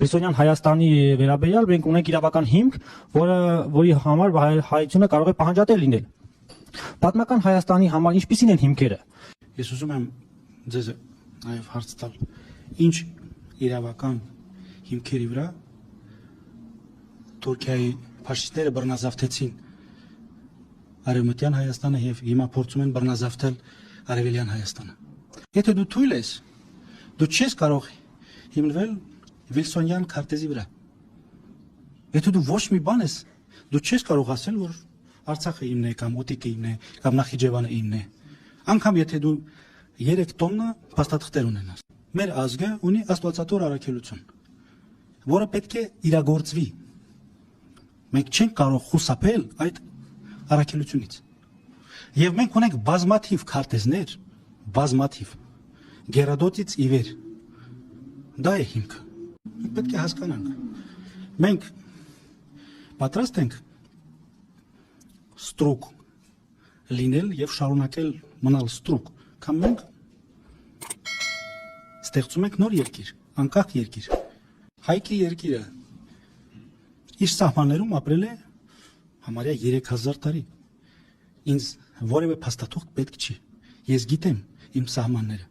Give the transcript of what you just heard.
Պրեսոնյան Հայաստանի վերաբերյալ մենք ունենք իրավական հիմք, որի համար հայությունը կարող է պահանջատեր լինել։ Պատմական Հայաստանի համար ինչպիսին են հիմքերը։ Ես ուզում եմ ձեզ նաև հարց տալ, ինչ իրավական հիմքերի վրա Թուրքիայի ֆաշիստները բռնազավթեցին Արևմտյան Հայաստանը եւ հիմա փորձում են բռնազավթել Արևելյան Հայաստանը։ Եթե դու թույլ ես, դու չես կարող հիմնվել Վիլսոնյան քարտեզի վրա։ Եթե դու ոչ մի բան ես, դու չես կարող ասել, որ Արցախը իմն է կամ Ուտիկը իմն է կամ Նախիջևանը իմն է։ Անկամ եթե դու 3 տոննա փաստաթղթեր ունենաս։ Մեր ազգը ունի աստվածատոր առաքելություն, որը պետք է իրագործվի։ Մենք չենք կարող խուսափել այդ առաքելությունից։ Եվ մենք ունենք բազմաթիվ քարտեզներ, բազմաթիվ Գերադոտից ի վեր։ Դա է հիմքը։ Մենք պետք է հասկանանք։ Մենք պատրաստ ենք ստրուկ լինել եւ շարունակել մնալ ստրուկ, կամ մենք ստեղծում ենք նոր երկիր, անկախ երկիր։ Հայքի երկիրը իր սահմաններում ապրել է համարյա 3000 տարի։ Ինձ որևէ փաստաթուղթ պետք չի։ Ես գիտեմ իմ սահմանները։